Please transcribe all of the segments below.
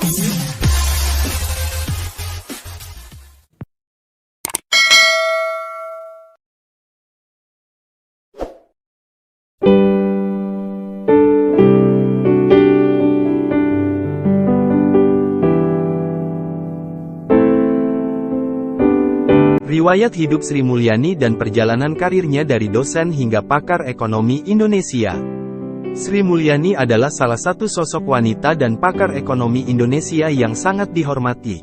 Riwayat hidup Sri Mulyani dan perjalanan karirnya dari dosen hingga pakar ekonomi Indonesia. Sri Mulyani adalah salah satu sosok wanita dan pakar ekonomi Indonesia yang sangat dihormati.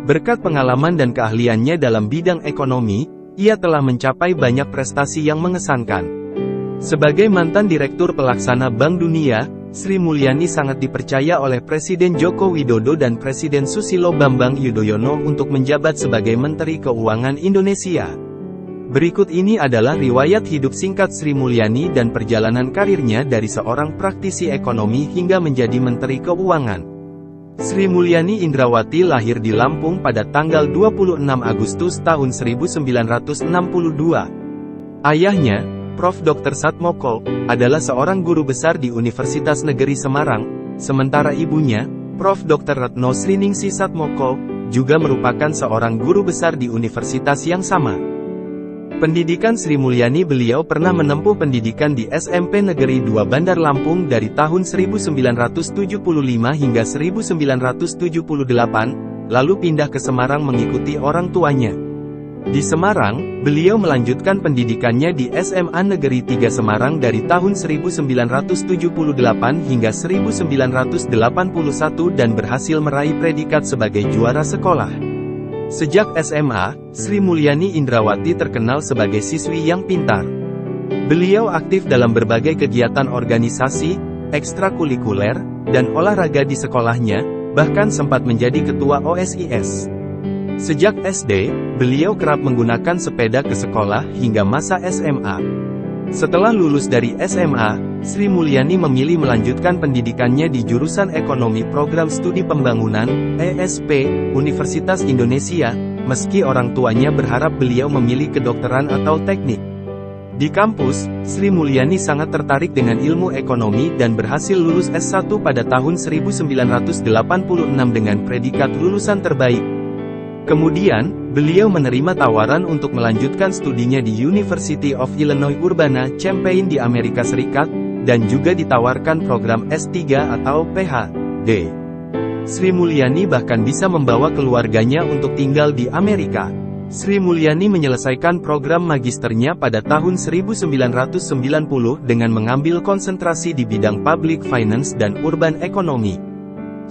Berkat pengalaman dan keahliannya dalam bidang ekonomi, ia telah mencapai banyak prestasi yang mengesankan. Sebagai mantan Direktur Pelaksana Bank Dunia, Sri Mulyani sangat dipercaya oleh Presiden Joko Widodo dan Presiden Susilo Bambang Yudhoyono untuk menjabat sebagai Menteri Keuangan Indonesia. Berikut ini adalah riwayat hidup singkat Sri Mulyani dan perjalanan karirnya dari seorang praktisi ekonomi hingga menjadi Menteri Keuangan. Sri Mulyani Indrawati lahir di Lampung pada tanggal 26 Agustus tahun 1962. Ayahnya, Prof. Dr. Satmoko, adalah seorang guru besar di Universitas Negeri Semarang, sementara ibunya, Prof. Dr. Retno Sriningsi Satmoko, juga merupakan seorang guru besar di universitas yang sama. Pendidikan Sri Mulyani beliau pernah menempuh pendidikan di SMP Negeri 2 Bandar Lampung dari tahun 1975 hingga 1978, lalu pindah ke Semarang mengikuti orang tuanya. Di Semarang, beliau melanjutkan pendidikannya di SMA Negeri 3 Semarang dari tahun 1978 hingga 1981 dan berhasil meraih predikat sebagai juara sekolah. Sejak SMA, Sri Mulyani Indrawati terkenal sebagai siswi yang pintar. Beliau aktif dalam berbagai kegiatan organisasi, ekstrakurikuler, dan olahraga di sekolahnya, bahkan sempat menjadi ketua OSIS. Sejak SD, beliau kerap menggunakan sepeda ke sekolah hingga masa SMA. Setelah lulus dari SMA, Sri Mulyani memilih melanjutkan pendidikannya di jurusan Ekonomi Program Studi Pembangunan, ESP, Universitas Indonesia, meski orang tuanya berharap beliau memilih kedokteran atau teknik. Di kampus, Sri Mulyani sangat tertarik dengan ilmu ekonomi dan berhasil lulus S1 pada tahun 1986 dengan predikat lulusan terbaik. Kemudian, beliau menerima tawaran untuk melanjutkan studinya di University of Illinois Urbana-Champaign di Amerika Serikat, dan juga ditawarkan program S3 atau PhD. Sri Mulyani bahkan bisa membawa keluarganya untuk tinggal di Amerika. Sri Mulyani menyelesaikan program magisternya pada tahun 1990 dengan mengambil konsentrasi di bidang Public Finance dan Urban Economy.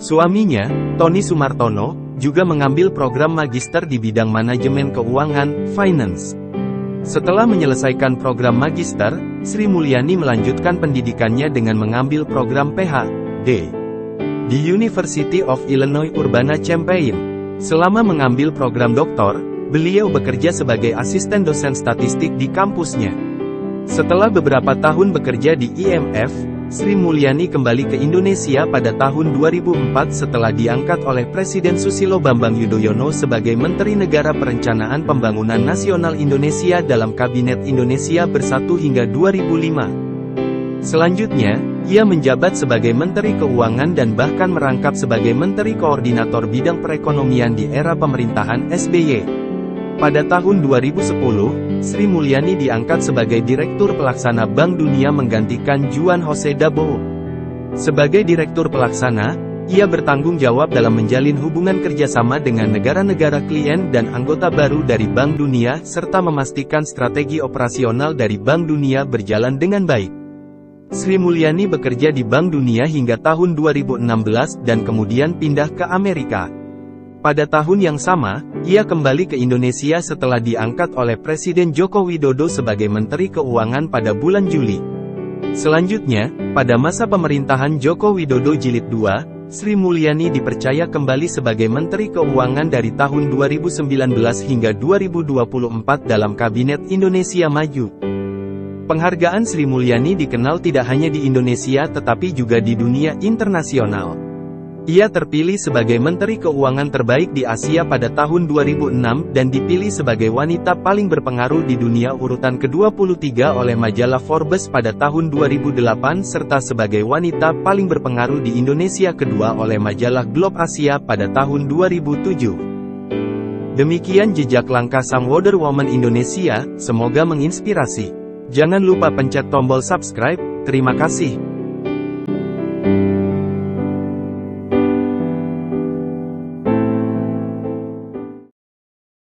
Suaminya, Tony Sumartono, juga mengambil program magister di bidang manajemen keuangan, finance. Setelah menyelesaikan program magister, Sri Mulyani melanjutkan pendidikannya dengan mengambil program PhD di University of Illinois Urbana-Champaign. Selama mengambil program doktor, beliau bekerja sebagai asisten dosen statistik di kampusnya. Setelah beberapa tahun bekerja di IMF, Sri Mulyani kembali ke Indonesia pada tahun 2004 setelah diangkat oleh Presiden Susilo Bambang Yudhoyono sebagai Menteri Negara Perencanaan Pembangunan Nasional Indonesia dalam Kabinet Indonesia Bersatu hingga 2005. Selanjutnya, ia menjabat sebagai Menteri Keuangan dan bahkan merangkap sebagai Menteri Koordinator Bidang Perekonomian di era pemerintahan SBY. Pada tahun 2010, Sri Mulyani diangkat sebagai Direktur Pelaksana Bank Dunia menggantikan Juan Jose Dabow. Sebagai Direktur Pelaksana, ia bertanggung jawab dalam menjalin hubungan kerjasama dengan negara-negara klien dan anggota baru dari Bank Dunia serta memastikan strategi operasional dari Bank Dunia berjalan dengan baik. Sri Mulyani bekerja di Bank Dunia hingga tahun 2016 dan kemudian pindah ke Amerika. Pada tahun yang sama, ia kembali ke Indonesia setelah diangkat oleh Presiden Joko Widodo sebagai Menteri Keuangan pada bulan Juli. Selanjutnya, pada masa pemerintahan Joko Widodo Jilid 2, Sri Mulyani dipercaya kembali sebagai Menteri Keuangan dari tahun 2019 hingga 2024 dalam Kabinet Indonesia Maju. Penghargaan Sri Mulyani dikenal tidak hanya di Indonesia tetapi juga di dunia internasional. Ia terpilih sebagai Menteri Keuangan terbaik di Asia pada tahun 2006 dan dipilih sebagai wanita paling berpengaruh di dunia urutan ke-23 oleh majalah Forbes pada tahun 2008 serta sebagai wanita paling berpengaruh di Indonesia kedua oleh majalah Globe Asia pada tahun 2007. Demikian jejak langkah sang Wonder Woman Indonesia, semoga menginspirasi. Jangan lupa pencet tombol subscribe, terima kasih.